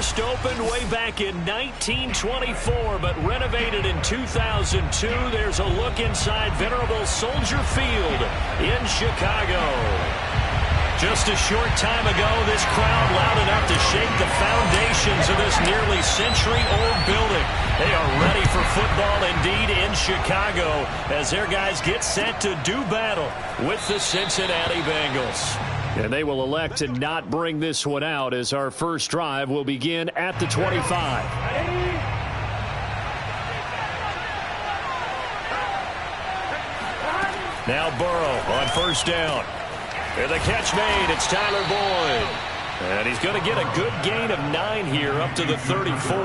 first opened way back in 1924, but renovated in 2002. There's a look inside venerable Soldier Field in Chicago. Just a short time ago, this crowd loud enough to shake the foundations of this nearly century-old building. They are ready for football indeed in Chicago as their guys get set to do battle with the Cincinnati Bengals. And they will elect to not bring this one out as our first drive will begin at the 25. Now Burrow on first down. And the catch made, it's Tyler Boyd. And he's going to get a good gain of 9 here up to the 34.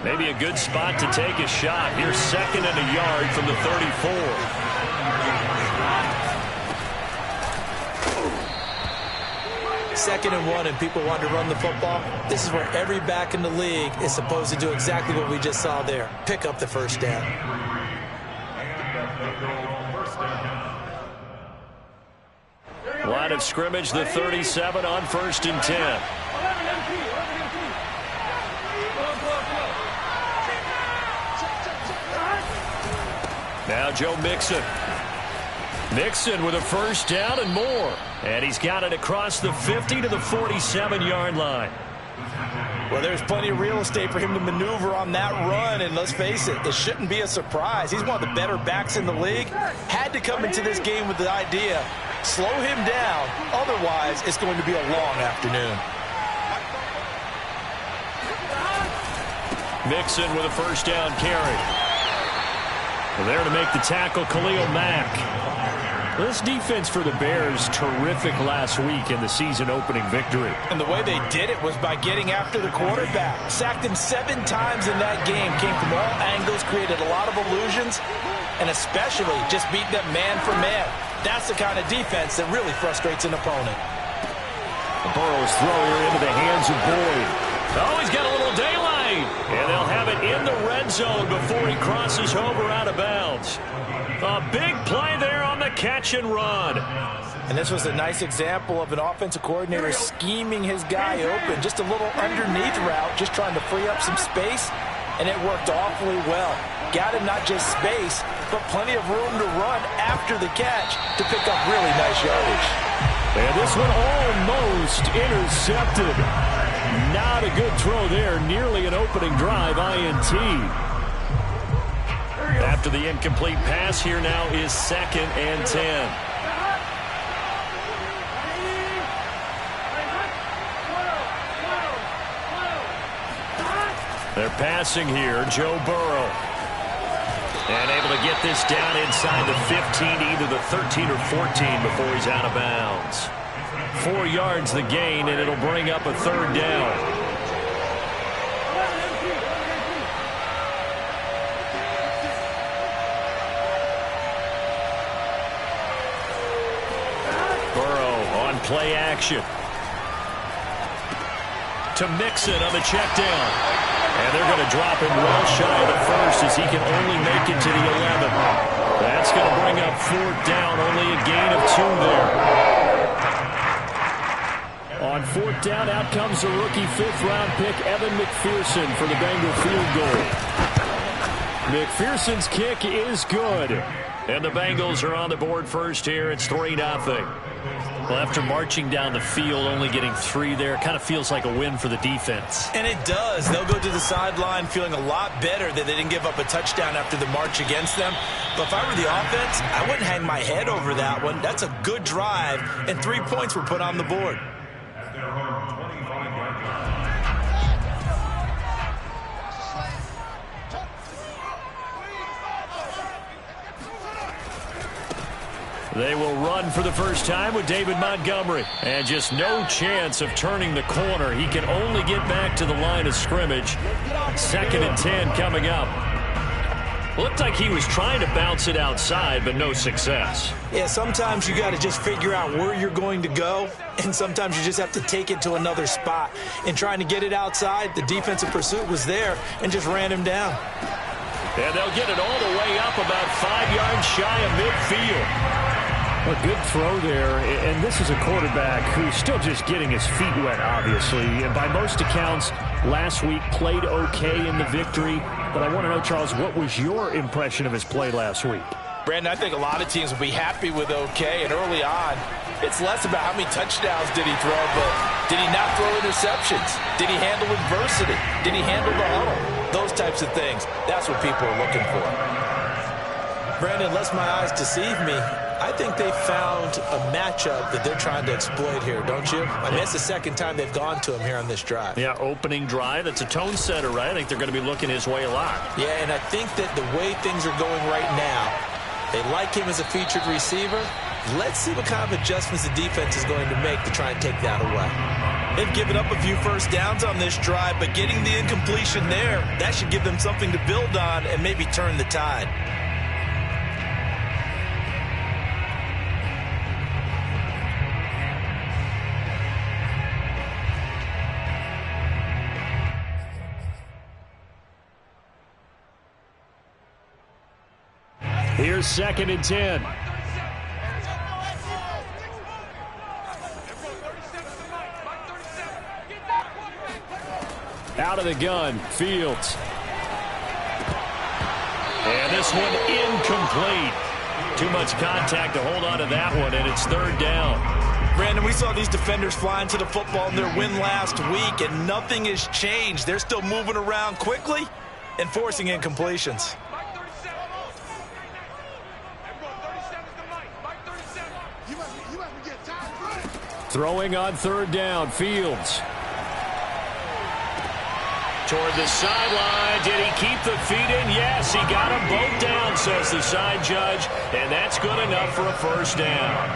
Maybe a good spot to take a shot. Here's 2nd and a yard from the 34. Second and 1 and people want to run the football. This is where every back in the league is supposed to do exactly what we just saw there. Pick up the first down. Line of scrimmage, the 37 on 1st and 10. Now Joe Mixon. Mixon with a first down and more. And he's got it across the 50 to the 47-yard line. Well, there's plenty of real estate for him to maneuver on that run, and let's face it, it shouldn't be a surprise. He's one of the better backs in the league. Had to come into this game with the idea, slow him down, otherwise it's going to be a long afternoon. Mixon with a first down carry. Well, there to make the tackle, Khalil Mack. This defense for the Bears, terrific last week in the season-opening victory. And the way they did it was by getting after the quarterback. Sacked him 7 times in that game. Came from all angles, created a lot of illusions, and especially just beat them man for man. That's the kind of defense that really frustrates an opponent. Burrow's throw here into the hands of Boyd. Oh, he's got a little daylight. And they'll have it in the red zone before he crosses over out of bounds. A big play there on the catch and run. And this was a nice example of an offensive coordinator scheming his guy open. Just a little underneath route, just trying to free up some space, and it worked awfully well. Got him not just space, but plenty of room to run after the catch to pick up really nice yardage. And this one almost intercepted. Not a good throw there. Nearly an opening drive INT. After the incomplete pass, here now is 2nd and 10. They're passing here, Joe Burrow. And able to get this down inside the 15, either the 13 or 14 before he's out of bounds. 4 yards the gain, and it'll bring up a 3rd down. Play action. To Mixon on the check down. And they're going to drop him well shy of the first as he can only make it to the 11. That's going to bring up 4th down. Only a gain of 2 there. On 4th down, out comes the rookie 5th-round pick, Evan McPherson, for the Bengal field goal. McPherson's kick is good. And the Bengals are on the board first here. It's 3-0. Well, after marching down the field, only getting 3 there, kind of feels like a win for the defense. And it does. They'll go to the sideline feeling a lot better that they didn't give up a touchdown after the march against them. But if I were the offense, I wouldn't hang my head over that one. That's a good drive, and 3 points were put on the board. They will run for the first time with David Montgomery. And just no chance of turning the corner. He can only get back to the line of scrimmage. 2nd and 10 coming up. Looked like he was trying to bounce it outside, but no success. Yeah, sometimes you got to just figure out where you're going to go, and sometimes you just have to take it to another spot. In trying to get it outside, the defensive pursuit was there and just ran him down. And they'll get it all the way up about 5 yards shy of midfield. A good throw there, and this is a quarterback who's still just getting his feet wet, obviously. And by most accounts, last week played okay in the victory. But I want to know, Charles, what was your impression of his play last week? Brandon, I think a lot of teams will be happy with okay. And early on, it's less about how many touchdowns did he throw, but did he not throw interceptions? Did he handle adversity? Did he handle the huddle? Those types of things. That's what people are looking for. Brandon, lest my eyes deceive me, I think they found a matchup that they're trying to exploit here, don't you? I mean, it's the second time they've gone to him here on this drive. Yeah, opening drive. It's a tone setter, right? I think they're going to be looking his way a lot. Yeah, and I think that the way things are going right now, they like him as a featured receiver. Let's see what kind of adjustments the defense is going to make to try and take that away. They've given up a few first downs on this drive, but getting the incompletion there, that should give them something to build on and maybe turn the tide. Here's 2nd and 10. Out of the gun, Fields. And this one incomplete. Too much contact to hold on to that one, and it's 3rd down. Brandon, we saw these defenders flying to the football in their win last week, and nothing has changed. They're still moving around quickly and forcing incompletions. Throwing on 3rd down, Fields. Toward the sideline. Did he keep the feet in? Yes, he got them both down, says the side judge. And that's good enough for a 1st down.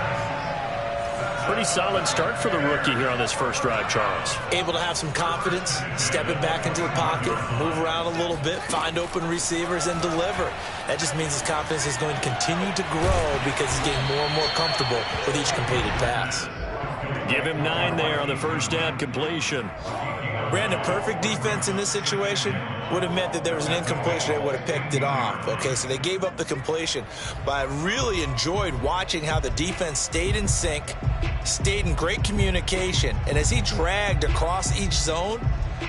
Pretty solid start for the rookie here on this first drive, Charles. Able to have some confidence, stepping back into the pocket, move around a little bit, find open receivers, and deliver. That just means his confidence is going to continue to grow because he's getting more and more comfortable with each completed pass. Give him 9 there on the 1st down completion. Brandon, perfect defense in this situation would have meant that there was an incompletion. They would have picked it off. Okay, so they gave up the completion. But I really enjoyed watching how the defense stayed in sync, stayed in great communication. And as he dragged across each zone,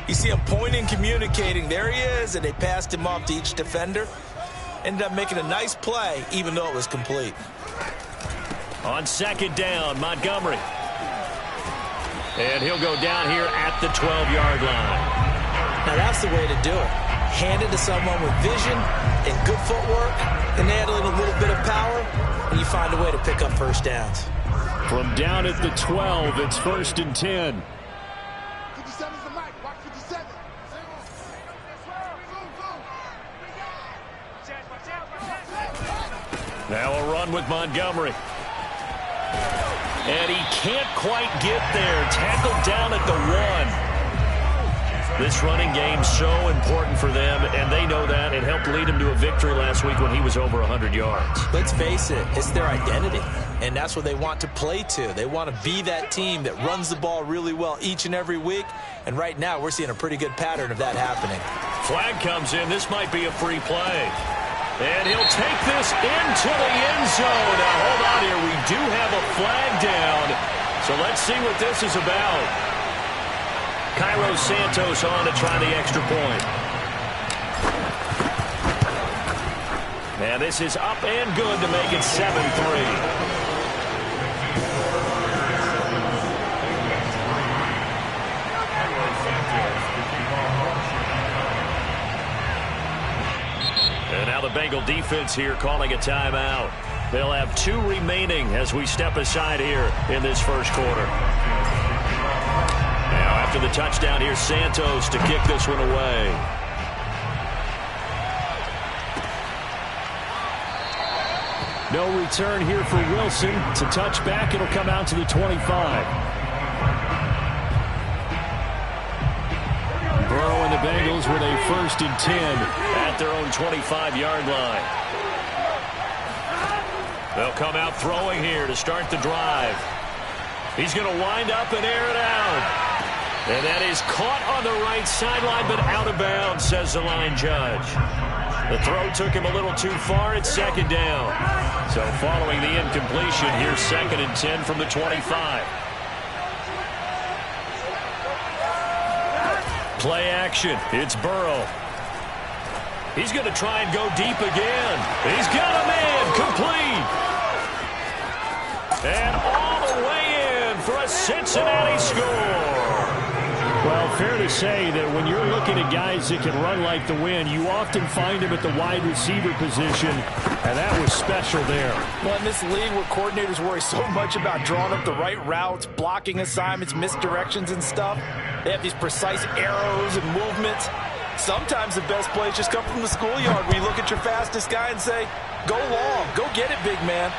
you see him pointing, communicating. There he is, and they passed him off to each defender. Ended up making a nice play, even though it was complete. On 2nd down, Montgomery. And he'll go down here at the 12-yard line. Now, that's the way to do it. Hand it to someone with vision and good footwork, and add in a little bit of power, and you find a way to pick up 1st downs. From down at the 12, it's 1st and 10. 57's the mic. Watch 57. Now a run with Montgomery. And he can't quite get there. Tackled down at the 1. This running game's so important for them, and they know that. It helped lead him to a victory last week when he was over 100 yards. Let's face it, it's their identity, and that's what they want to play to. They want to be that team that runs the ball really well each and every week, and right now we're seeing a pretty good pattern of that happening. Flag comes in. This might be a free play. And he'll take this into the end zone. Now, hold on here. We do have a flag down. So let's see what this is about. Cairo Santos on to try the extra point. And this is up and good to make it 7-3. And now the Bengal defense here calling a timeout. They'll have 2 remaining as we step aside here in this first quarter. Now after the touchdown, here's Santos to kick this one away. No return here for Wilson. To touch back, it'll come out to the 25. Burrow and the Bengals with a 1st and 10 at their own 25-yard line. They'll come out throwing here to start the drive. He's going to wind up and air it out. And that is caught on the right sideline, but out of bounds, says the line judge. The throw took him a little too far. It's second down. So following the incompletion, here's 2nd and 10 from the 25. Play action. It's Burrow. He's going to try and go deep again. He's got a man complete. And all the way in for a Cincinnati score. Well, fair to say that when you're looking at guys that can run like the wind, you often find them at the wide receiver position, and that was special there. Well, in this league where coordinators worry so much about drawing up the right routes, blocking assignments, misdirections and stuff, they have these precise arrows and movements. Sometimes the best plays just come from the schoolyard where you look at your fastest guy and say, go long, go get it, big man.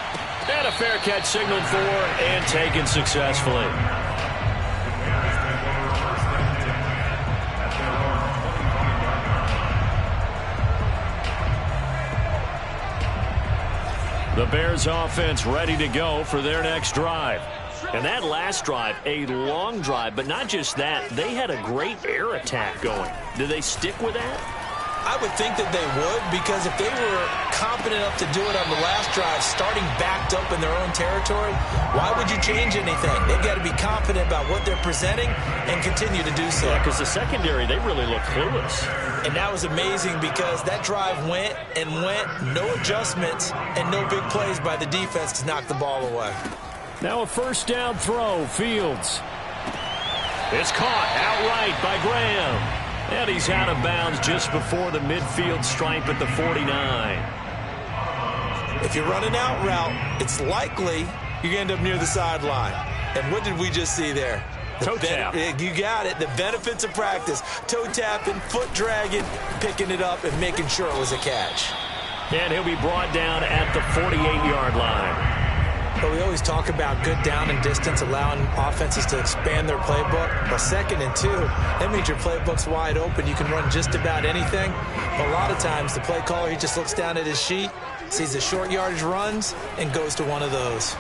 And a fair catch signaled for and taken successfully. The Bears offense ready to go for their next drive. And that last drive, a long drive, but not just that, they had a great air attack going. Did they stick with that? I would think that they would, because if they were competent enough to do it on the last drive, starting backed up in their own territory, why would you change anything? They've got to be confident about what they're presenting and continue to do so. Yeah, because the secondary, they really look clueless. And that was amazing because that drive went and went, no adjustments and no big plays by the defense to knock the ball away. Now a first down throw, Fields. It's caught outright by Graham. And he's out of bounds just before the midfield stripe at the 49. If you're running out route, it's likely you're going to end up near the sideline. And what did we just see there? Toe tap. You got it. The benefits of practice. Toe tapping, foot dragging, picking it up, and making sure it was a catch. And he'll be brought down at the 48-yard line. But we always talk about good down and distance, allowing offenses to expand their playbook. But 2nd and 2, that means your playbook's wide open. You can run just about anything. But a lot of times, the play caller, he just looks down at his sheet, sees the short yardage runs, and goes to one of those.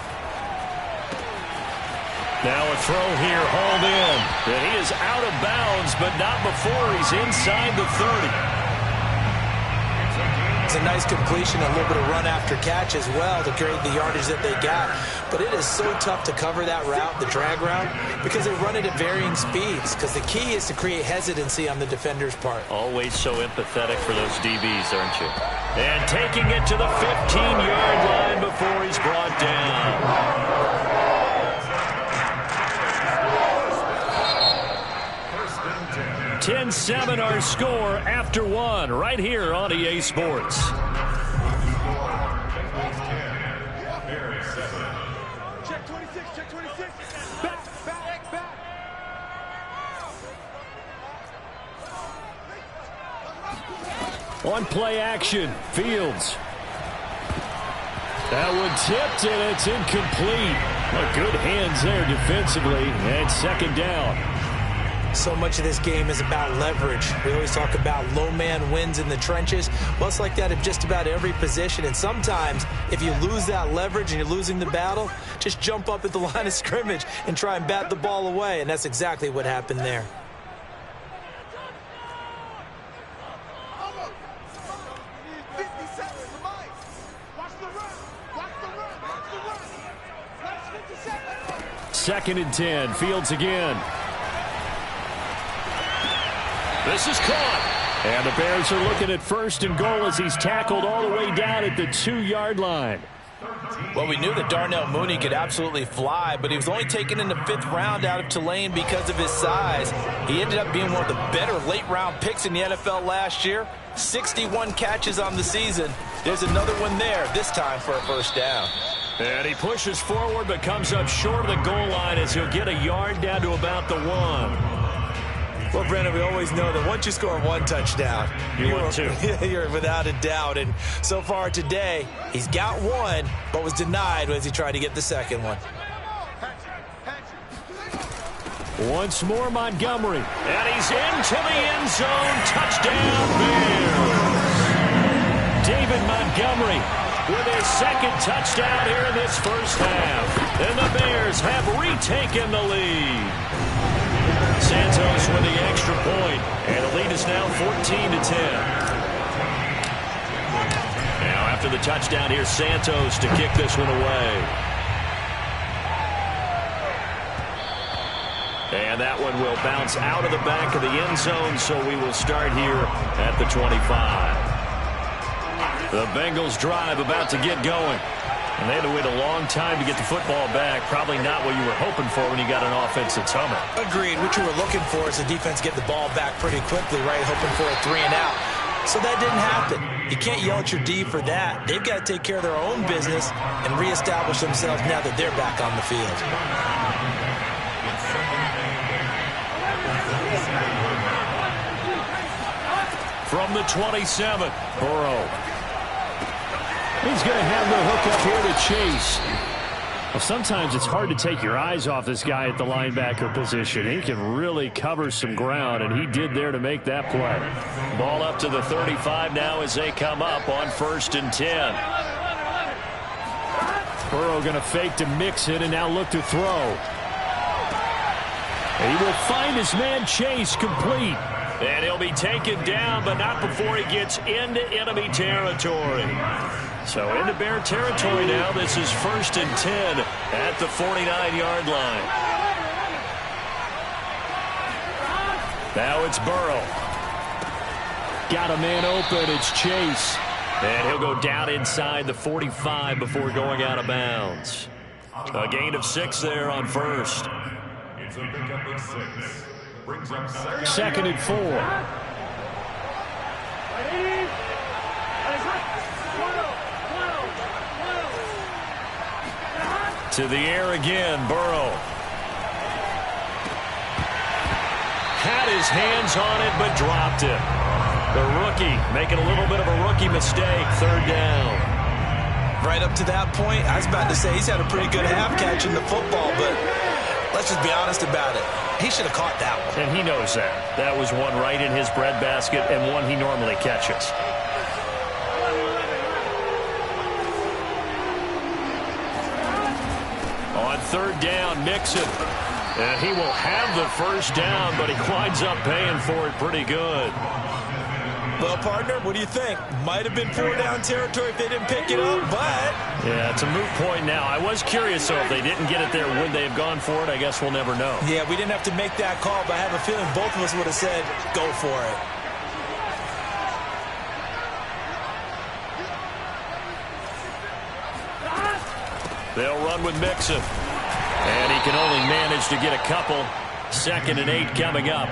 Now a throw here, hauled in. And he is out of bounds, but not before he's inside the 30. It's a nice completion, a little bit of run after catch as well to create the yardage that they got. But it is so tough to cover that route, the drag route, because they run it at varying speeds. Because the key is to create hesitancy on the defender's part. Always so empathetic for those DBs, aren't you? And taking it to the 15-yard line before he's brought down. 10-7 our score after one right here on EA Sports. Check 26, check 26. Back. On play action, Fields. That one tipped and it's incomplete. Well, good hands there defensively, and 2nd down. So much of this game is about leverage. We always talk about low man wins in the trenches. Well, it's like that at just about every position. And sometimes, if you lose that leverage and you're losing the battle, just jump up at the line of scrimmage and try and bat the ball away. And that's exactly what happened there. Second and 10, Fields again. This is caught. And the Bears are looking at 1st and goal as he's tackled all the way down at the 2-yard line. Well, we knew that Darnell Mooney could absolutely fly, but he was only taken in the 5th round out of Tulane because of his size. He ended up being one of the better late-round picks in the NFL last year. 61 catches on the season. There's another one there, this time for a first down. And he pushes forward but comes up short of the goal line as he'll get a yard down to about the 1. Well, Brennan, we always know that once you score one touchdown, you're without a doubt. And so far today, he's got one, but was denied as he tried to get the second one. Once more, Montgomery. And he's into the end zone. Touchdown, Bears. David Montgomery with his 2nd touchdown here in this first half. And the Bears have retaken the lead. Santos with the extra point, and the lead is now 14-10. after the touchdown. Here's Santos to kick this one away. And that one will bounce out of the back of the end zone, so we will start here at the 25. The Bengals drive about to get going. And they had to wait a long time to get the football back. Probably not what you were hoping for when you got an offense that's humming. Agreed. What you were looking for is the defense get the ball back pretty quickly, right? Hoping for a 3 and out. So that didn't happen. You can't yell at your D for that. They've got to take care of their own business and reestablish themselves now that they're back on the field. From the 27, Burrow. He's going to have the hook up here to Chase. Well, sometimes it's hard to take your eyes off this guy at the linebacker position. He can really cover some ground, and he did there to make that play. Ball up to the 35 now as they come up on 1st and 10. Burrow going to fake to mix it and now look to throw. He will find his man Chase complete. And he'll be taken down, but not before he gets into enemy territory. So into Bear territory now. This is 1st and 10 at the 49-yard line. Now it's Burrow. Got a man open. It's Chase. And he'll go down inside the 45 before going out of bounds. A gain of 6 there on 1st. It's a pickup of 6. Brings up 2nd and 4. To the air again, Burrow. Had his hands on it, but dropped it. The rookie making a little bit of a rookie mistake. 3rd down. Right up to that point, I was about to say he's had a pretty good half catching the football, but let's just be honest about it. He should have caught that one. And he knows that. That was one right in his breadbasket and one he normally catches. On 3rd down, Mixon. And he will have the 1st down, but he winds up paying for it pretty good. Well, partner, what do you think? Might have been 4-down territory if they didn't pick it up, but... Yeah, it's a moot point now. I was curious, though, if they didn't get it there, would they have gone for it? I guess we'll never know. Yeah, we didn't have to make that call, but I have a feeling both of us would have said, go for it. They'll run with Mixon. And he can only manage to get a couple. 2nd and 8 coming up.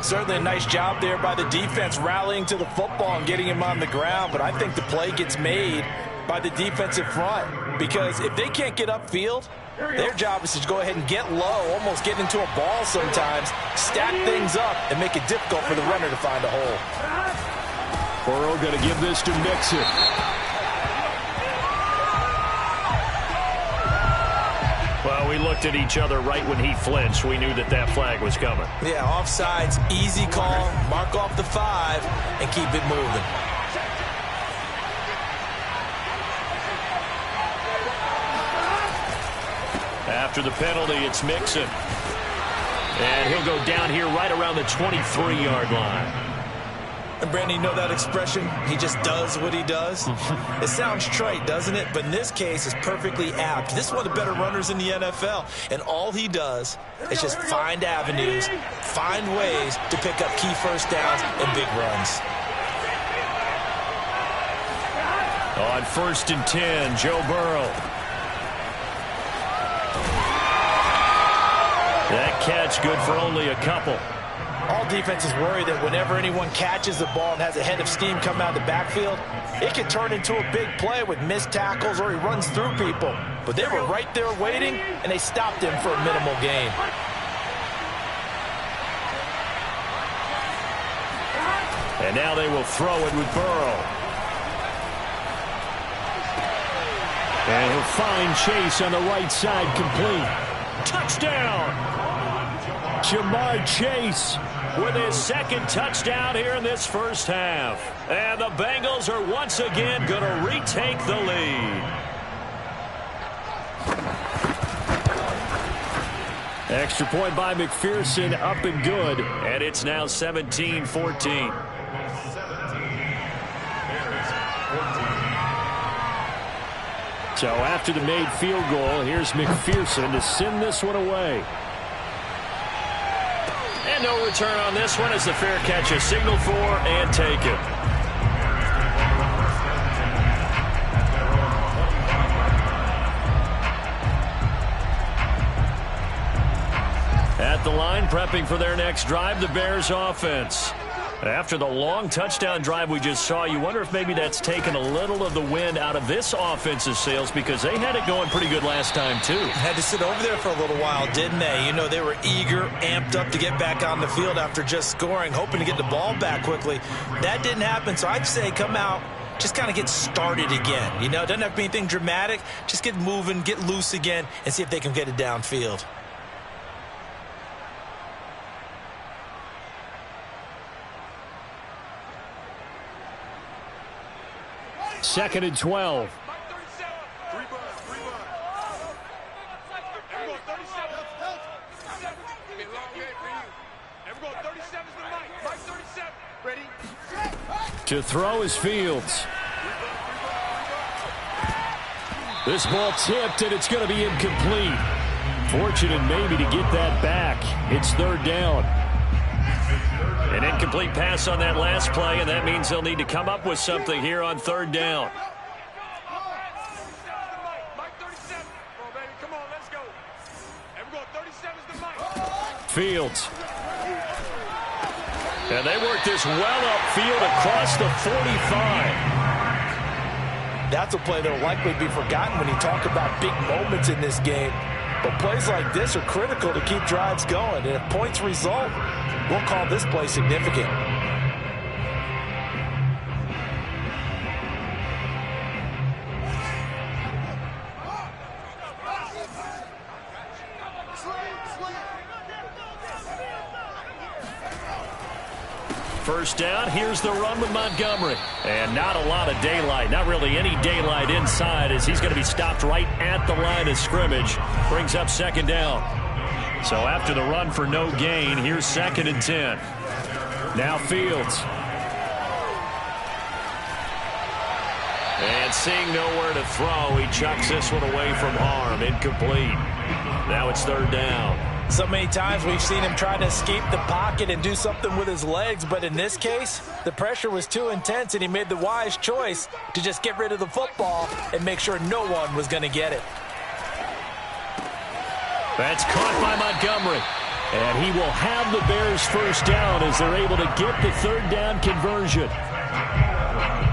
Certainly a nice job there by the defense rallying to the football and getting him on the ground, but I think the play gets made by the defensive front because if they can't get upfield, their job is to go ahead and get low, almost get into a ball sometimes, stack things up, and make it difficult for the runner to find a hole. Burrow going to give this to Mixon. Well, we looked at each other right when he flinched. We knew that that flag was coming. Yeah, offsides, easy call, mark off the 5, and keep it moving. After the penalty, it's Mixon. And he'll go down here right around the 23-yard line. And Brandon, you know that expression? He just does what he does? It sounds trite, doesn't it? But in this case, it's perfectly apt. This is one of the better runners in the NFL. And all he does is just find avenues, find ways to pick up key 1st downs and big runs. On 1st and 10, Joe Burrow. That catch good for only a couple. All defenses worry that whenever anyone catches the ball and has a head of steam come out of the backfield, it can turn into a big play with missed tackles or he runs through people. But they were right there waiting, and they stopped him for a minimal gain. And now they will throw it with Burrow. And he'll find Chase on the right side complete. Touchdown! Jamar Chase with his 2nd touchdown here in this 1st half. And the Bengals are once again going to retake the lead. Extra point by McPherson, up and good. And it's now 17-14. 17. Bears 14. So after the made field goal, here's McPherson to send this one away. And no return on this one as the fair catch is signaled for and taken. At the line, prepping for their next drive, the Bears offense. After the long touchdown drive we just saw, you wonder if maybe that's taken a little of the wind out of this offense's sails because they had it going pretty good last time, too. Had to sit over there for a little while, didn't they? You know, they were eager, amped up to get back on the field after just scoring, hoping to get the ball back quickly. That didn't happen, so I'd say come out, just kind of get started again. You know, it doesn't have to be anything dramatic. Just get moving, get loose again, and see if they can get it downfield. Second and 12. To throw is Fields. This ball tipped, and it's going to be incomplete. Fortunate maybe to get that back. It's third down. An incomplete pass on that last play, and that means they'll need to come up with something here on third down. Fields. And they work this well upfield across the 45. That's a play that will likely be forgotten when you talk about big moments in this game. But plays like this are critical to keep drives going. And if points result, we'll call this play significant. First down, here's the run with Montgomery. And not a lot of daylight, not really any daylight inside as he's going to be stopped right at the line of scrimmage. Brings up second down. So after the run for no gain, here's second and 10. Now Fields. And seeing nowhere to throw, he chucks this one away from harm. Incomplete. Now it's third down. So many times we've seen him try to escape the pocket and do something with his legs, but in this case, the pressure was too intense and he made the wise choice to just get rid of the football and make sure no one was going to get it. That's caught by Montgomery. And he will have the Bears first down as they're able to get the third down conversion.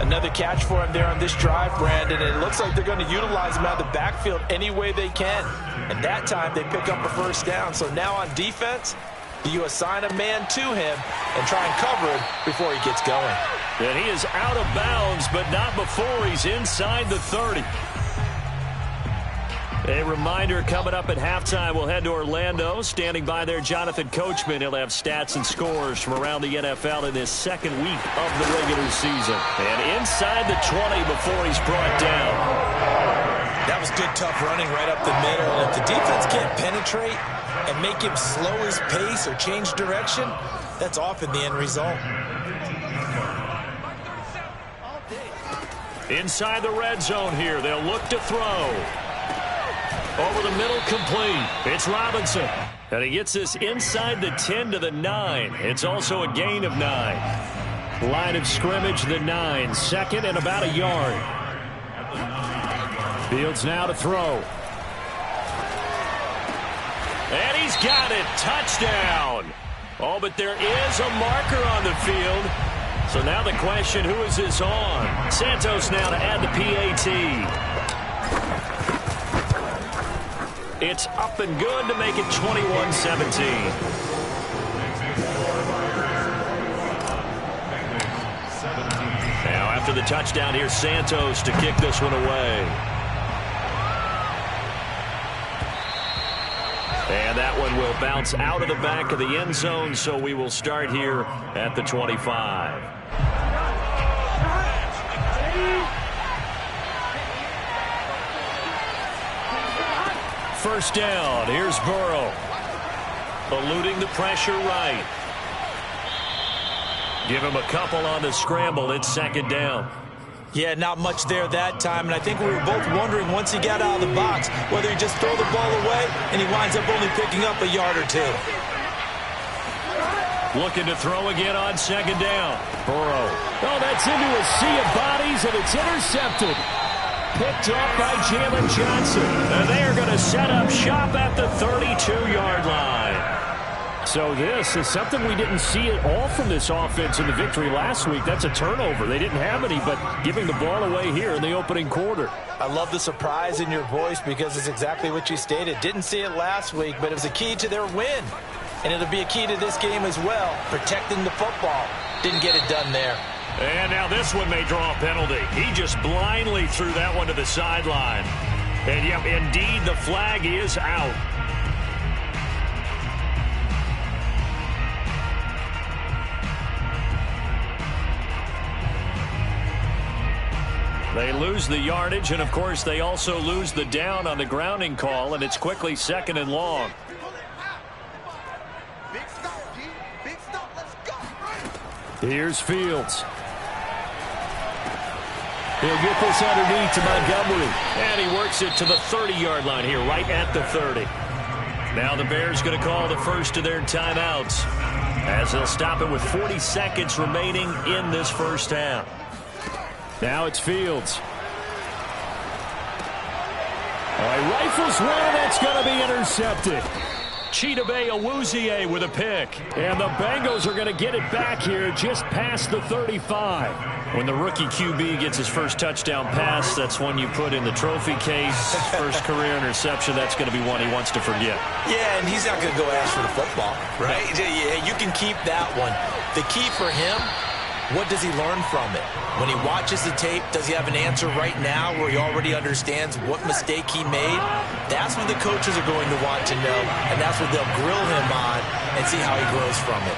Another catch for him there on this drive, Brandon, and it looks like they're going to utilize him out of the backfield any way they can. And that time they pick up a first down. So now on defense, you assign a man to him and try and cover him before he gets going. And he is out of bounds, but not before he's inside the 30. A reminder coming up at halftime, we'll head to Orlando. Standing by there, Jonathan Coachman. He'll have stats and scores from around the NFL in this second week of the regular season. And inside the 20 before he's brought down. That was good, tough running right up the middle. And if the defense can't penetrate and make him slow his pace or change direction, that's often the end result. Inside the red zone here, they'll look to throw. Over the middle, complete. It's Robinson. And he gets this inside the 10 to the 9. It's also a gain of 9. Line of scrimmage, the 9. Second and about a yard. Fields now to throw. And he's got it. Touchdown. Oh, but there is a marker on the field. So now the question, who is this on? Santos now to add the PAT. It's up and good to make it 21-17. Now after the touchdown, here's Santos to kick this one away. And that one will bounce out of the back of the end zone, so we will start here at the 25. First down, here's Burrow. Eluding the pressure right. Give him a couple on the scramble, it's second down. Yeah, not much there that time, and I think we were both wondering once he got out of the box whether he just throw the ball away and he winds up only picking up a yard or two. Looking to throw again on second down. Burrow. Oh, that's into a sea of bodies, and it's intercepted. Picked up by Jalen Johnson. And they are going to set up shop at the 32-yard line. So this is something we didn't see at all from this offense in the victory last week. That's a turnover. They didn't have any, but giving the ball away here in the opening quarter. I love the surprise in your voice because it's exactly what you stated. Didn't see it last week, but it was a key to their win. And it'll be a key to this game as well, protecting the football. Didn't get it done there. And now this one may draw a penalty. He just blindly threw that one to the sideline. And, yep, indeed, the flag is out. They lose the yardage, and, of course, they also lose the down on the grounding call, and it's quickly second and long. Here's Fields. He'll get this underneath to Montgomery. And he works it to the 30-yard line here, right at the 30. Now the Bears going to call the first of their timeouts, as they'll stop it with 40 seconds remaining in this first half. Now it's Fields. All right, rifles one, and that's going to be intercepted. Chidobe Awuzie with a pick. And the Bengals are going to get it back here just past the 35. When the rookie QB gets his first touchdown pass, that's one you put in the trophy case. First career interception, that's going to be one he wants to forget. Yeah, and he's not going to go ask for the football, right? Yeah, you can keep that one. The key for him, what does he learn from it? When he watches the tape, does he have an answer right now where he already understands what mistake he made? That's what the coaches are going to want to know, and that's what they'll grill him on and see how he grows from it.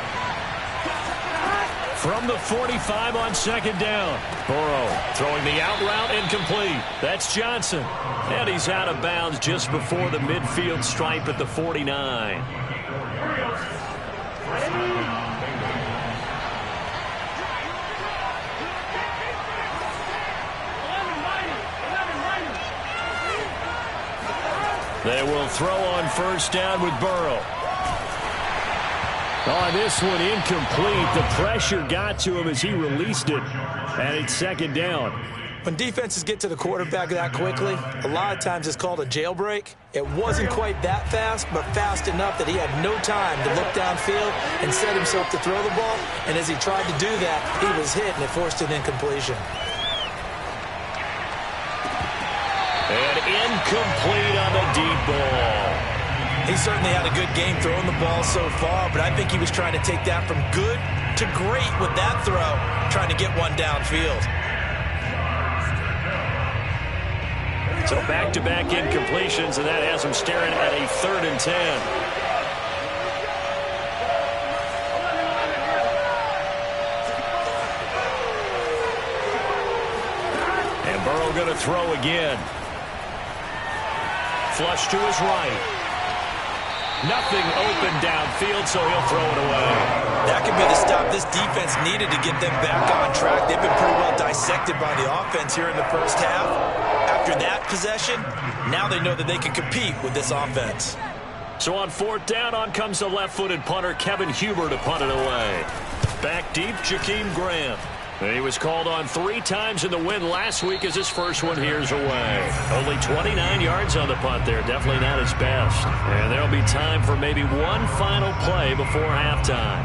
From the 45 on second down, Burrow throwing the out route incomplete. That's Johnson. And he's out of bounds just before the midfield stripe at the 49. They will throw on first down with Burrow. On this one, incomplete. The pressure got to him as he released it. And it's second down. When defenses get to the quarterback that quickly, a lot of times it's called a jailbreak. It wasn't quite that fast, but fast enough that he had no time to look downfield and set himself to throw the ball. And as he tried to do that, he was hit, and it forced an incompletion. And incomplete on the deep ball. He certainly had a good game throwing the ball so far, but I think he was trying to take that from good to great with that throw, trying to get one downfield. So back-to-back incompletions, and that has him staring at a 3rd and 10. And Burrow going to throw again. Flush to his right. Nothing open downfield, so he'll throw it away. That could be the stop this defense needed to get them back on track. They've been pretty well dissected by the offense here in the first half. After that possession, now they know that they can compete with this offense. So on 4th down, on comes the left-footed punter, Kevin Huber, to punt it away. Back deep, Jakeem Graham. He was called on 3 times in the win last week as his first one here's away. Only 29 yards on the punt there. Definitely not his best. And there'll be time for maybe one final play before halftime.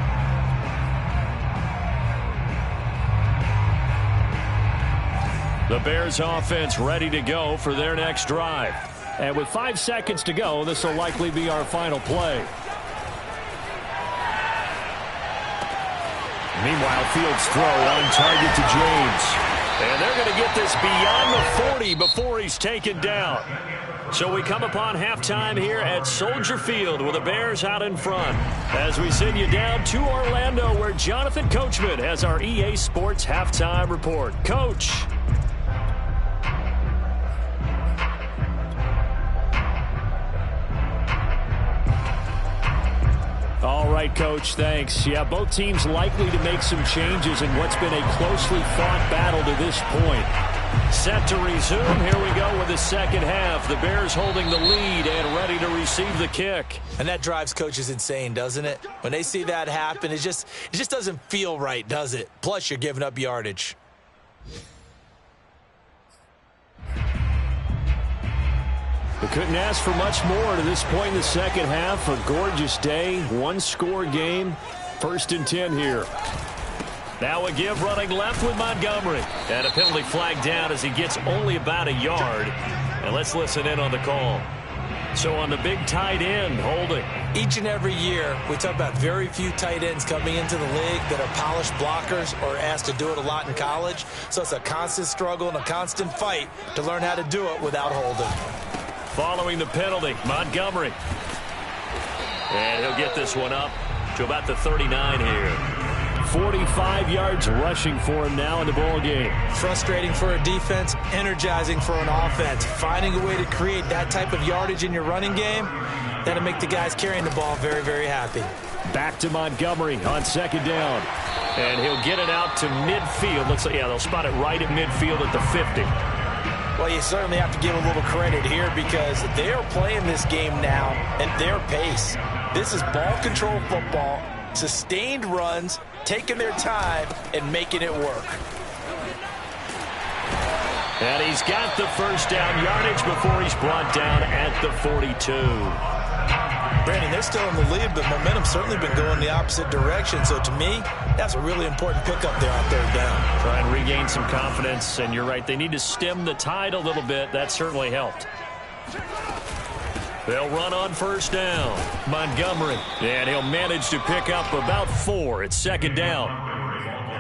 The Bears offense ready to go for their next drive. And with 5 seconds to go, this will likely be our final play. Meanwhile, Fields' throw on target to James. And they're going to get this beyond the 40 before he's taken down. So we come upon halftime here at Soldier Field with the Bears out in front. As we send you down to Orlando, where Jonathan Coachman has our EA Sports halftime report. Coach. All right. right, Coach. Thanks. Yeah, both teams likely to make some changes in what's been a closely fought battle to this point. Set to resume. Here we go with the second half. The Bears holding the lead and ready to receive the kick. And that drives coaches insane, doesn't it? When they see that happen, it just doesn't feel right, does it? Plus, you're giving up yardage. They couldn't ask for much more to this point in the second half. A gorgeous day, one-score game. 1st and 10 here. Now a give running left with Montgomery. And a penalty flag down as he gets only about a yard. And let's listen in on the call. So on the big tight end, holding. Each and every year, we talk about very few tight ends coming into the league that are polished blockers or asked to do it a lot in college. So it's a constant struggle and a constant fight to learn how to do it without holding. Following the penalty, Montgomery. And he'll get this one up to about the 39 here. 45 yards rushing for him now in the ball game. Frustrating for a defense, energizing for an offense. Finding a way to create that type of yardage in your running game, that'll make the guys carrying the ball very, very happy. Back to Montgomery on second down. And he'll get it out to midfield. Looks like, yeah, they'll spot it right at midfield at the 50. Well, you certainly have to give a little credit here because they're playing this game now at their pace. This is ball control football, sustained runs, taking their time and making it work. And he's got the first down yardage before he's brought down at the 42. Brandon, they're still in the lead, but momentum's certainly been going the opposite direction. So to me, that's a really important pickup there on 3rd down. Try and regain some confidence, and you're right, they need to stem the tide a little bit. That certainly helped. They'll run on 1st down. Montgomery, and he'll manage to pick up about 4 at 2nd down.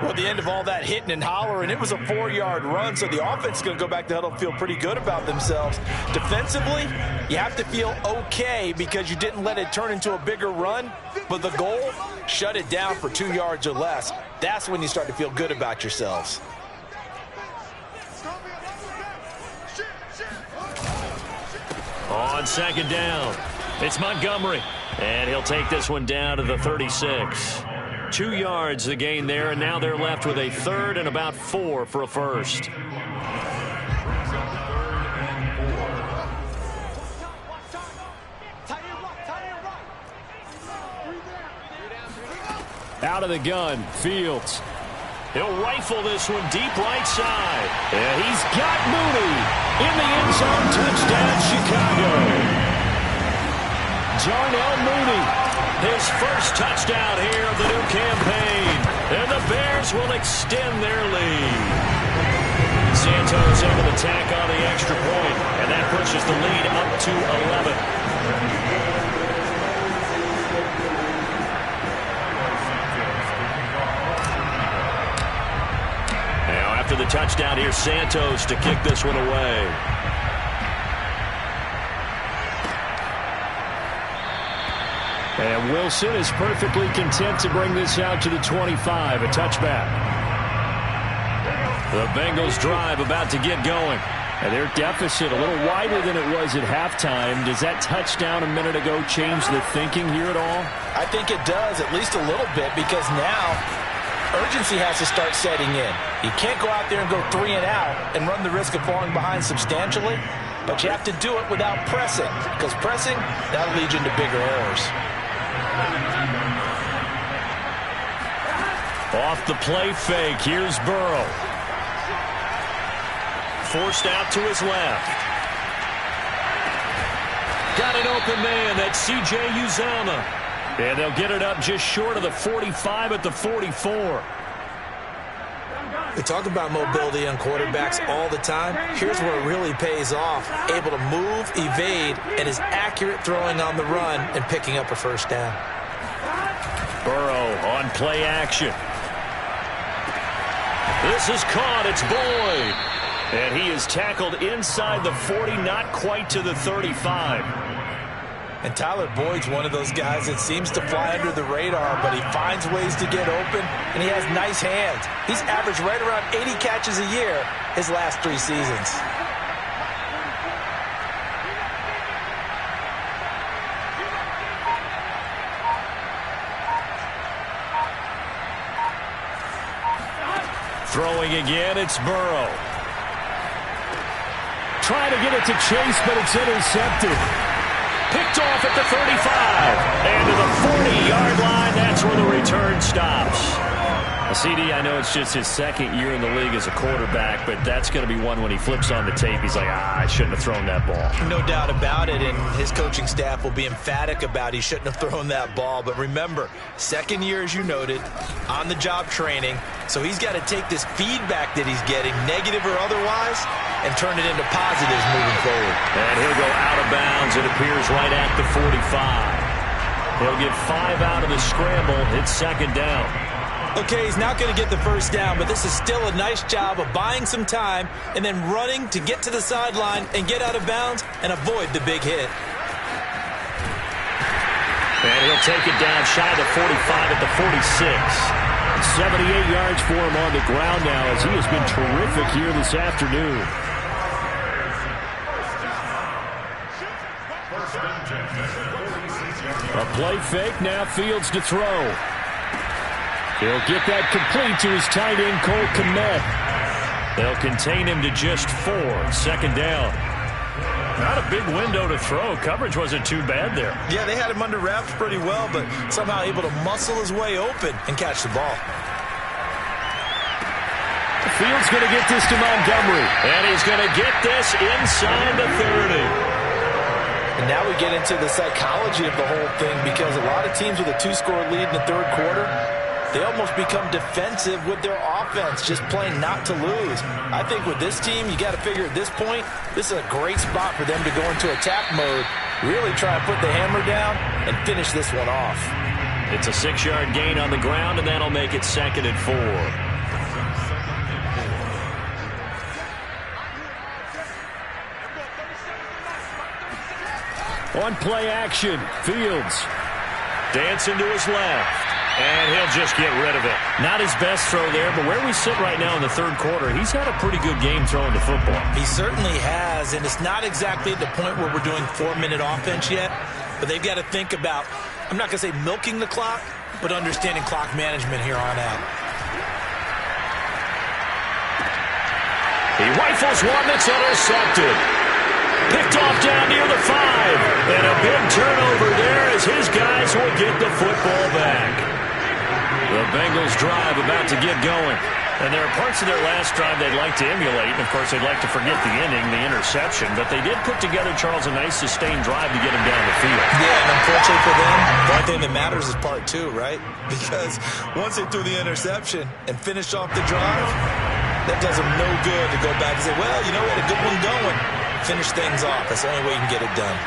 Well, at the end of all that hitting and hollering, it was a 4-yard run, so the offense is going to go back to huddle and feel pretty good about themselves. Defensively, you have to feel okay because you didn't let it turn into a bigger run, but the goal, shut it down for 2 yards or less. That's when you start to feel good about yourselves. On 2nd down, it's Montgomery, and he'll take this one down to the 36. 2 yards the gain there, and now they're left with a 3rd and about 4 for a first. Out of the gun, Fields. He'll rifle this one deep right side. And he's got Mooney in the end zone. Touchdown, Chicago. Darnell Mooney. His first touchdown here of the new campaign. And the Bears will extend their lead. Santos able to tack on the extra point. And that pushes the lead up to 11. Now after the touchdown, here's Santos to kick this one away. And Wilson is perfectly content to bring this out to the 25, a touchback. The Bengals drive about to get going. And their deficit a little wider than it was at halftime. Does that touchdown a minute ago change the thinking here at all? I think it does, at least a little bit, because now urgency has to start setting in. You can't go out there and go 3 and out and run the risk of falling behind substantially, but you have to do it without pressing, because pressing, that'll lead you into bigger errors. Off the play fake, here's Burrow. Forced out to his left. Got an open man, that's C.J. Uzomah. And they'll get it up just short of the 45 at the 44. We talk about mobility on quarterbacks all the time. Here's where it really pays off. Able to move, evade, and is accurate throwing on the run and picking up a first down. Burrow on play action. This is caught. It's Boyd. And he is tackled inside the 40, not quite to the 35. And Tyler Boyd's one of those guys that seems to fly under the radar, but he finds ways to get open, and he has nice hands. He's averaged right around 80 catches a year his last 3 seasons. Throwing again, it's Burrow. Trying to get it to Chase, but it's intercepted. Picked off at the 35. And to the 40-yard line, that's where the return stops. CD, I know it's just his second year in the league as a quarterback, but that's going to be one when he flips on the tape. He's like, I shouldn't have thrown that ball. No doubt about it, and his coaching staff will be emphatic about he shouldn't have thrown that ball. But remember, second year, as you noted, on-the-job training, so he's got to take this feedback that he's getting, negative or otherwise, and turn it into positives moving forward. And he'll go out of bounds, it appears, right at the 45. He'll get 5 out of the scramble. It's second down. Okay, he's not going to get the first down, but this is still a nice job of buying some time and then running to get to the sideline and get out of bounds and avoid the big hit. And he'll take it down shy of the 45 at the 46. 78 yards for him on the ground now as he has been terrific here this afternoon. A play fake, now Fields to throw. He'll get that complete to his tight end, Cole Kmet. They'll contain him to just 4. Second down. Not a big window to throw. Coverage wasn't too bad there. Yeah, they had him under wraps pretty well, but somehow able to muscle his way open and catch the ball. Fields going to get this to Montgomery. And he's going to get this inside the 30. And now we get into the psychology of the whole thing, because a lot of teams with a 2-score lead in the third quarter, they almost become defensive with their offense, just playing not to lose. I think with this team, you got to figure at this point, this is a great spot for them to go into attack mode, really try and put the hammer down and finish this one off. It's a 6-yard gain on the ground, and that'll make it second and 4. On play action, Fields dancing to his left. And he'll just get rid of it. Not his best throw there, but where we sit right now in the third quarter, he's had a pretty good game throwing the football. He certainly has, and it's not exactly at the point where we're doing 4-minute offense yet, but they've got to think about, I'm not going to say milking the clock, but understanding clock management here on out. He rifles one that's intercepted. Picked off down near the 5. And a big turnover there as his guys will get the football back. The Bengals drive about to get going. And there are parts of their last drive they'd like to emulate. And, of course, they'd like to forget the ending, the interception. But they did put together, Charles, a nice sustained drive to get him down the field. Yeah, and unfortunately for them, the only thing that matters is part 2, right? Because once they threw the interception and finished off the drive, that does them no good to go back and say, well, you know, we had a good one going. Finish things off. That's the only way you can get it done.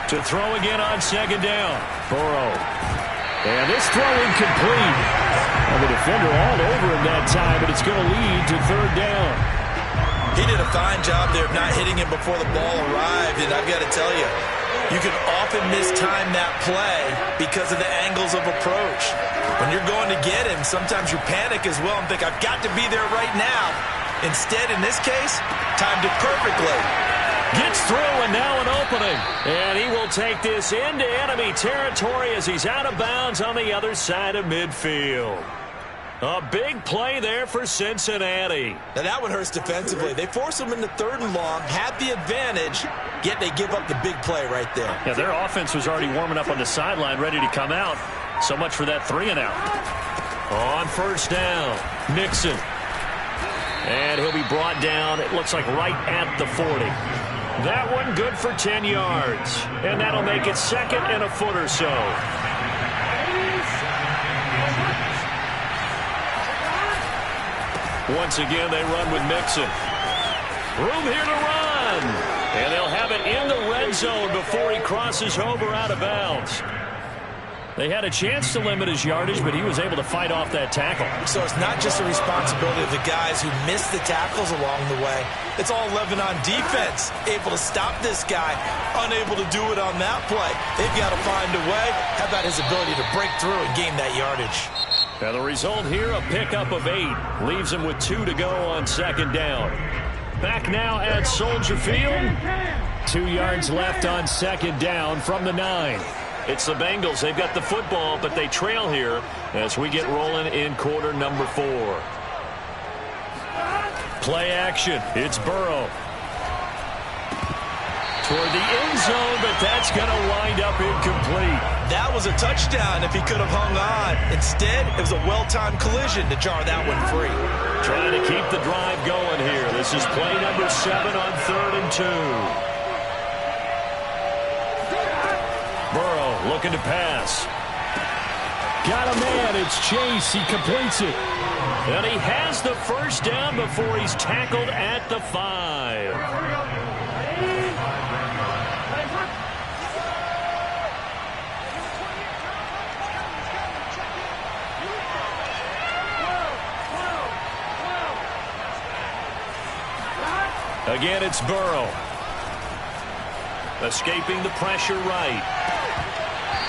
To throw again on second down. Burrow. And this throw incomplete. And the defender all over him that time, but it's going to lead to third down. He did a fine job there of not hitting him before the ball arrived, and I've got to tell you, you can often mistime that play because of the angles of approach. When you're going to get him, sometimes you panic as well and think, I've got to be there right now. Instead, in this case, timed it perfectly. Gets through, and now an opening. And he will take this into enemy territory as he's out of bounds on the other side of midfield. A big play there for Cincinnati. Now that one hurts defensively. They force him into 3rd and long, have the advantage, yet they give up the big play right there. Yeah, their offense was already warming up on the sideline, ready to come out. So much for that 3 and out. On first down, Nixon. And he'll be brought down, it looks like right at the 40. That one good for 10 yards. And that'll make it second and a foot or so. Once again, they run with Mixon. Room here to run. And they'll have it in the red zone before he crosses over out of bounds. They had a chance to limit his yardage, but he was able to fight off that tackle. So it's not just the responsibility of the guys who missed the tackles along the way. It's all 11 on defense, able to stop this guy, unable to do it on that play. They've got to find a way. How about his ability to break through and gain that yardage? Now the result here, a pickup of 8. Leaves him with 2 to go on second down. Back now at Soldier Field. 2 yards left on second down from the 9. It's the Bengals. They've got the football, but they trail here as we get rolling in quarter number 4. Play action. It's Burrow. Toward the end zone, but that's going to wind up incomplete. That was a touchdown if he could have hung on. Instead, it was a well-timed collision to jar that one free. Trying to keep the drive going here. This is play number 7 on 3rd and 2. Burrow looking to pass. Got a man. It's Chase. He completes it. And he has the first down before he's tackled at the 5. Again, it's Burrow. Escaping the pressure right.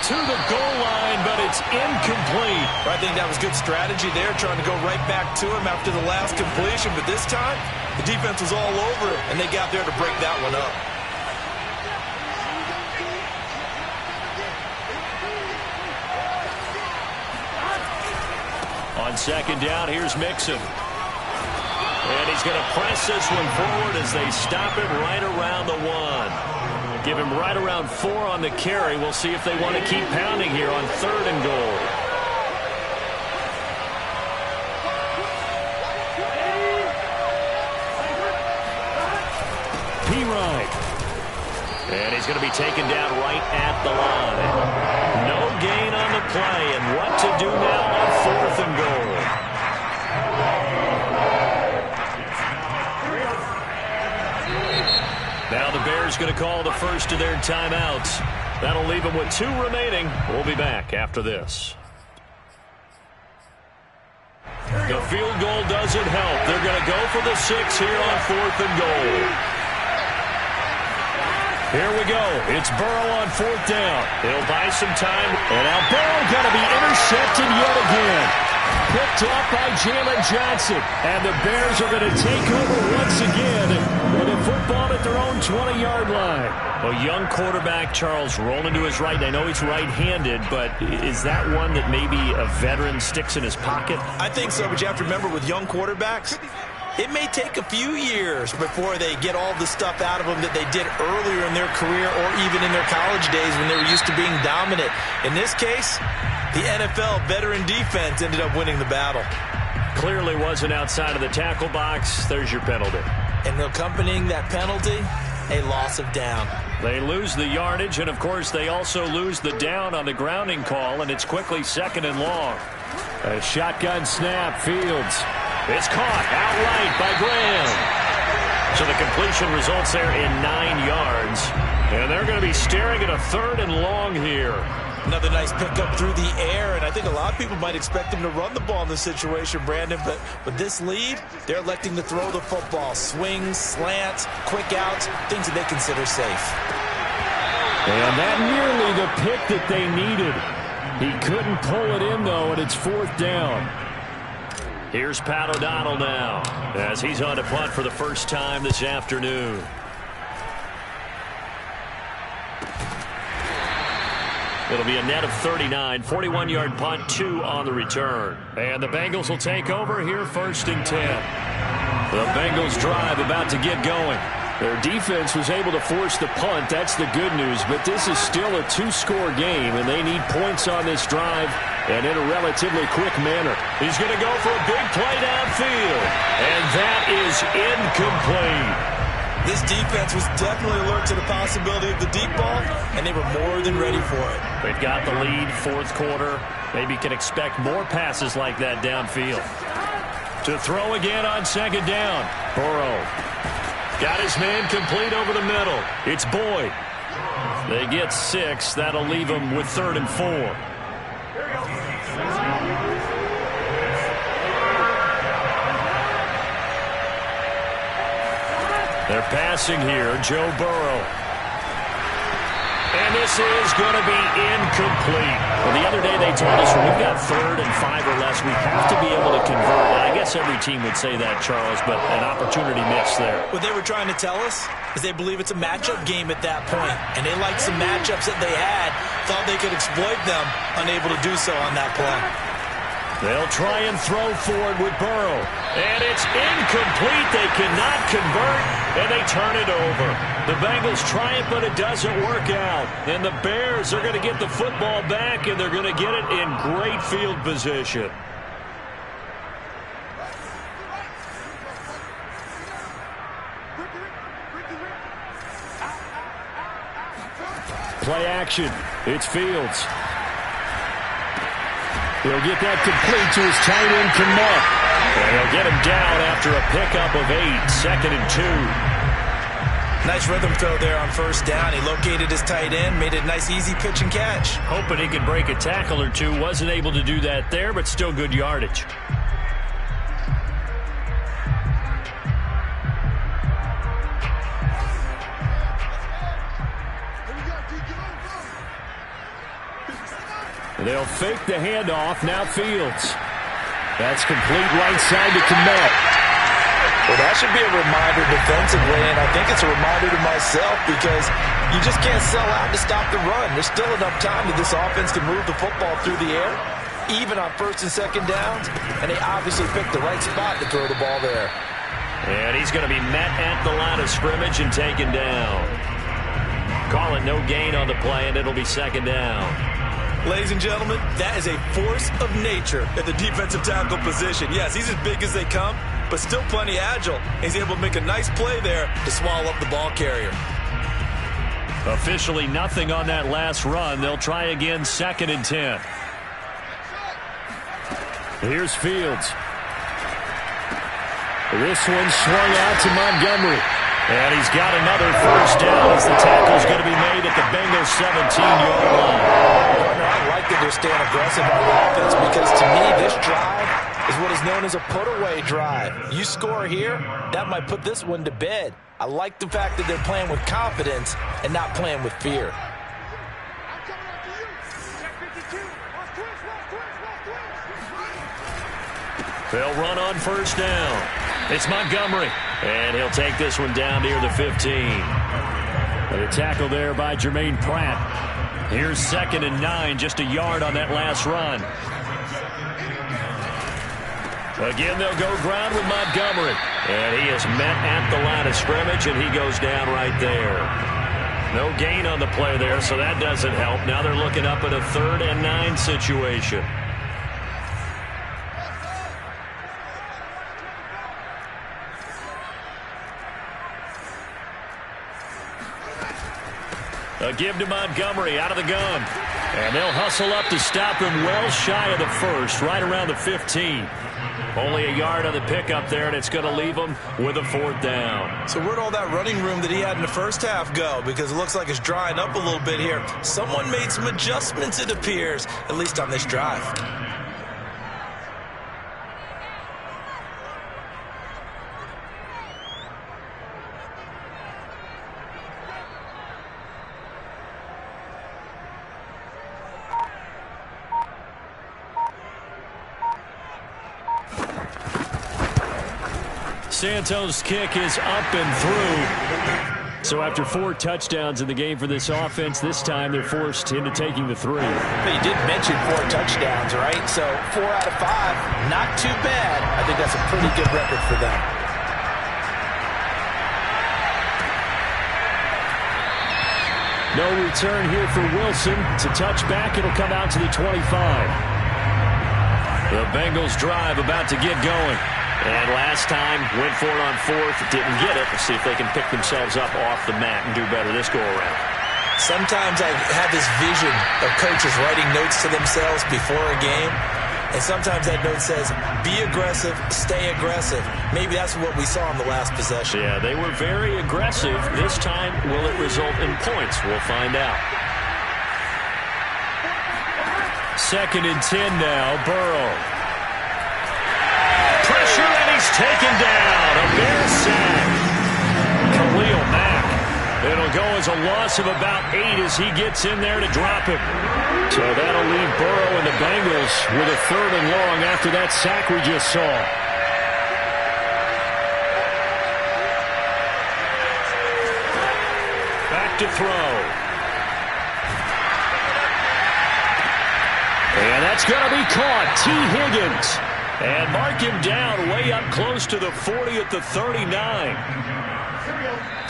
To the goal line, but it's incomplete. I think that was good strategy there, trying to go right back to him after the last completion. But this time, the defense was all over it, and they got there to break that one up. On second down, here's Mixon. And he's going to press this one forward as they stop it right around the 1. Give him right around 4 on the carry. We'll see if they want to keep pounding here on 3rd and goal. P-Ryan. And he's going to be taken down right at the line. No gain on the play. And what to do now on 4th and goal. Now the Bears going to call the first of their timeouts. That'll leave them with 2 remaining. We'll be back after this. The field goal doesn't help. They're going to go for the 6 here on 4th and goal. Here we go. It's Burrow on 4th down. He'll buy some time. And now Burrow going to be intercepted yet again. Picked off by Jalen Johnson. And the Bears are going to take over once again with a football at their own 20-yard line. A young quarterback, Charles, rolling to his right. I know he's right-handed, but is that one that maybe a veteran sticks in his pocket? I think so, but you have to remember with young quarterbacks, it may take a few years before they get all the stuff out of them that they did earlier in their career or even in their college days when they were used to being dominant. In this case, the NFL veteran defense ended up winning the battle. Clearly wasn't outside of the tackle box. There's your penalty. And accompanying that penalty, a loss of down. They lose the yardage, and, of course, they also lose the down on the grounding call, and it's quickly 2nd and long. A shotgun snap, Fields. It's caught outright by Graham. So the completion results there in 9 yards. And they're going to be staring at a 3rd and long here. Another nice pickup through the air, and I think a lot of people might expect them to run the ball in this situation, Brandon, but with this lead, they're electing to throw the football. Swings, slants, quick outs, things that they consider safe. And that nearly the pick that they needed. He couldn't pull it in, though, and it's 4th down. Here's Pat O'Donnell now as he's on to punt for the first time this afternoon. It'll be a net of 39, 41-yard punt, 2 on the return. And the Bengals will take over here 1st and 10. The Bengals drive about to get going. Their defense was able to force the punt. That's the good news. But this is still a 2-score game, and they need points on this drive and in a relatively quick manner. He's going to go for a big play downfield. And that is incomplete. This defense was definitely alert to the possibility of the deep ball, and they were more than ready for it. They've got the lead, 4th quarter. Maybe can expect more passes like that downfield. To throw again on 2nd down. Burrow. Got his man complete over the middle. It's Boyd. They get 6. That'll leave them with 3rd and 4. They're passing here. Joe Burrow. And This is going to be incomplete. Well, the other day they told us when we've got 3rd and 5 or less, we have to be able to convert. And I guess every team would say that, Charles, but an opportunity missed there. What they were trying to tell us is they believe it's a matchup game at that point, and they liked some matchups that they had, thought they could exploit them, unable to do so on that play. They'll try and throw forward with Burrow. And it's incomplete. They cannot convert, and they turn it over. The Bengals try it, but it doesn't work out. And the Bears are going to get the football back, and they're going to get it in great field position. Play action. It's Fields. He'll get that complete to his tight end, Kmet. And he'll get him down after a pickup of 8, 2nd and 2. Nice rhythm throw there on 1st down. He located his tight end, made it a nice easy pitch and catch. Hoping he could break a tackle or two. Wasn't able to do that there, but still good yardage. They'll fake the handoff. Now Fields. That's complete right side to Kmet. Well, that should be a reminder defensively, and I think it's a reminder to myself because you just can't sell out to stop the run. There's still enough time that this offense can move the football through the air, even on 1st and 2nd downs, and they obviously picked the right spot to throw the ball there. And he's going to be met at the line of scrimmage and taken down. Call it no gain on the play, and it'll be 2nd down. Ladies and gentlemen, that is a force of nature at the defensive tackle position. Yes, he's as big as they come, but still plenty agile. He's able to make a nice play there to swallow up the ball carrier. Officially nothing on that last run. They'll try again, 2nd and 10. Here's Fields. This one swung out to Montgomery. And he's got another 1st down as the tackle's going to be made at the Bengals 17-yard line. I like that they're staying aggressive on offense because to me this drive is what is known as a put-away drive. You score here, that might put this one to bed. I like the fact that they're playing with confidence and not playing with fear. They'll run on 1st down. It's Montgomery. And he'll take this one down near the 15. And a tackle there by Jermaine Pratt. Here's 2nd and 9, just a yard on that last run. Again, they'll go ground with Montgomery. And he is met at the line of scrimmage, and he goes down right there. No gain on the play there, so that doesn't help. Now they're looking up at a 3rd and 9 situation. A give to Montgomery out of the gun. And they'll hustle up to stop him well shy of the 1st, right around the 15. Only a yard on the pickup there, and it's going to leave him with a 4th down. So where'd all that running room that he had in the 1st half go? Because it looks like it's drying up a little bit here. Someone made some adjustments, it appears, at least on this drive. Santos' kick is up and through. So after 4 touchdowns in the game for this offense, this time they're forced into taking the 3. But you did mention 4 touchdowns, right? So 4 out of 5, not too bad. I think that's a pretty good record for them. No return here for Wilson. It's a touchback. It'll come out to the 25. The Bengals drive about to get going. And last time, went for it on 4th, didn't get it. Let's see if they can pick themselves up off the mat and do better this go-around. Sometimes I have this vision of coaches writing notes to themselves before a game, and sometimes that note says, be aggressive, stay aggressive. Maybe that's what we saw in the last possession. Yeah, they were very aggressive. This time, will it result in points? We'll find out. 2nd and 10 now, Burrow. Pressure, and he's taken down. A Bears sack. Khalil Mack It'll go as a loss of about 8 as he gets in there to drop him. So that'll leave Burrow and the Bengals with a 3rd and long after that sack we just saw. Back to throw. And that's going to be caught. T. Higgins. And mark him down way up close to the 40 at the 39.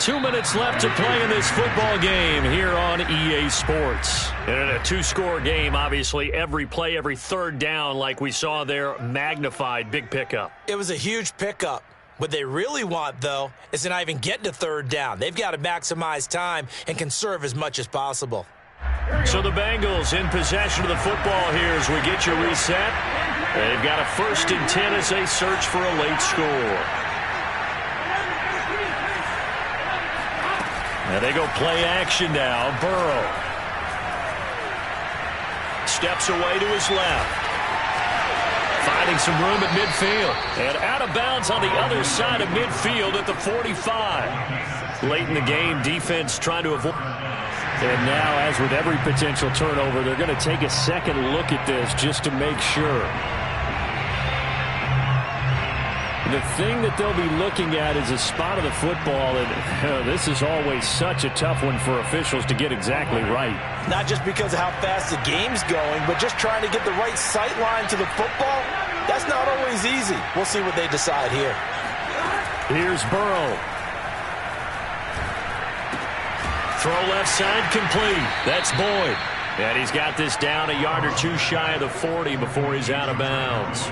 2 minutes left to play in this football game here on EA Sports. And in a 2-score game, obviously, every play, every 3rd down, like we saw there, magnified. Big pickup. It was a huge pickup. What they really want, though, is to not even get to 3rd down. They've got to maximize time and conserve as much as possible. So the Bengals in possession of the football here as we get you reset. They've got a 1st and 10 as they search for a late score. And they go play action now. Burrow steps away to his left. Finding some room at midfield. And out of bounds on the other side of midfield at the 45. Late in the game, defense trying to avoid. And now, as with every potential turnover, they're going to take a second look at this just to make sure. The thing that they'll be looking at is a spot of the football, and this is always such a tough one for officials to get exactly right. Not just because of how fast the game's going, but just trying to get the right sight line to the football. That's not always easy. We'll see what they decide here. Here's Burrow. Throw left side complete. That's Boyd. And he's got this down a yard or 2 shy of the 40 before he's out of bounds.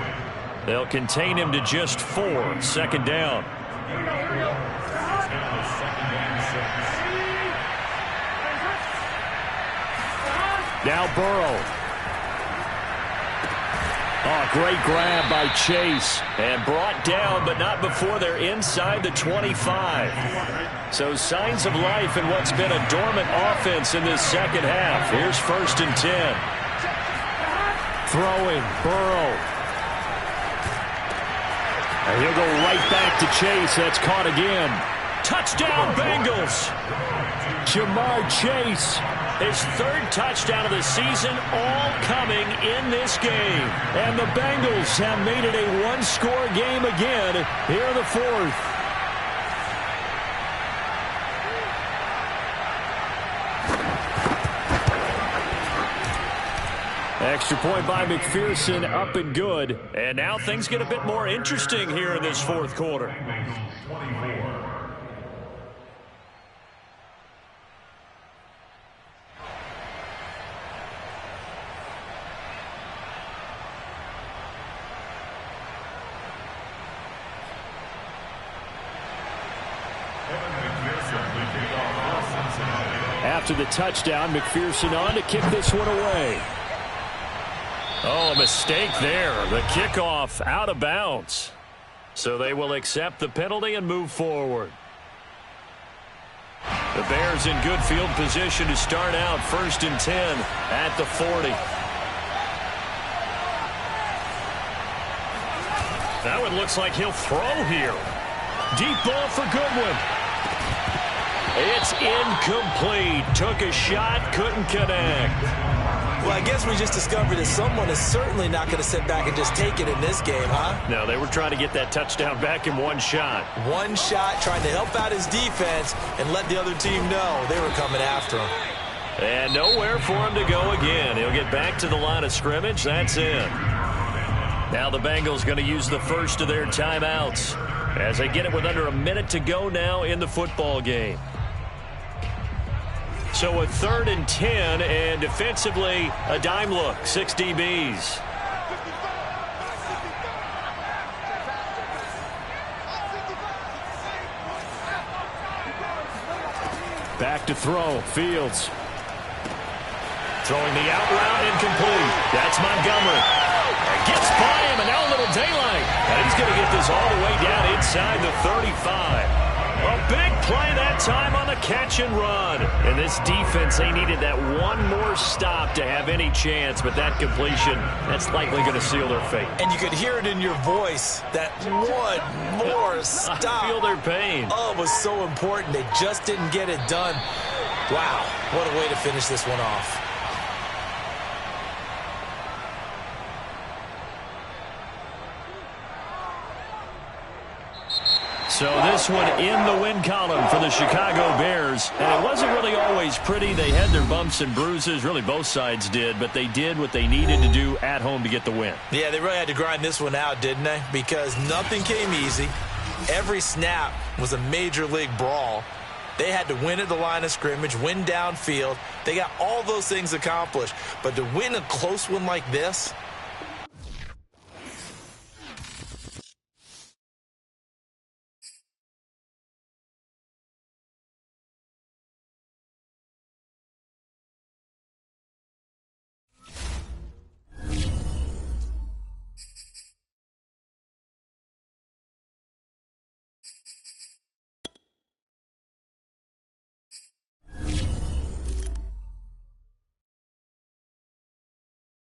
They'll contain him to just 4. 2nd down. Now Burrow. Oh, great grab by Chase. And brought down, but not before they're inside the 25. So signs of life in what's been a dormant offense in this 2nd half. Here's 1st and 10. Throwing, Burrow. And he'll go right back to Chase. That's caught again. Touchdown, Bengals. Jamar Chase, his 3rd touchdown of the season, all coming in this game. And the Bengals have made it a 1-score game again here in the 4th. Extra point by McPherson, up and good. And now things get a bit more interesting here in this 4th quarter. After the touchdown, McPherson on to kick this one away. Oh, a mistake there. The kickoff out of bounds. So they will accept the penalty and move forward. The Bears in good field position to start out 1st and 10 at the 40. That one looks like he'll throw here. Deep ball for Goodwin. It's incomplete. Took a shot, couldn't connect. Well, I guess we just discovered that someone is certainly not going to sit back and just take it in this game, huh? No, they were trying to get that touchdown back in 1 shot. 1 shot, trying to help out his defense and let the other team know they were coming after him. And nowhere for him to go again. He'll get back to the line of scrimmage. That's it. Now the Bengals going to use the first of their timeouts as they get it with under a minute to go now in the football game. So a 3rd and 10, and defensively, a dime look, 6 DBs. Back to throw, Fields. Throwing the out route, incomplete. That's Montgomery. Gets by him, and now a little daylight. And he's going to get this all the way down inside the 35. A big play that time on the catch and run. And this defense, they needed that one more stop to have any chance, but that completion, that's likely going to seal their fate. And you could hear it in your voice, that one more stop. I feel their pain. Oh, it was so important. They just didn't get it done. Wow, what a way to finish this one off. So this one in the win column for the Chicago Bears. And it wasn't really always pretty. They had their bumps and bruises. Really, both sides did. But they did what they needed to do at home to get the win. Yeah, they really had to grind this one out, didn't they? Because nothing came easy. Every snap was a major league brawl. They had to win at the line of scrimmage, win downfield. They got all those things accomplished. But to win a close one like this,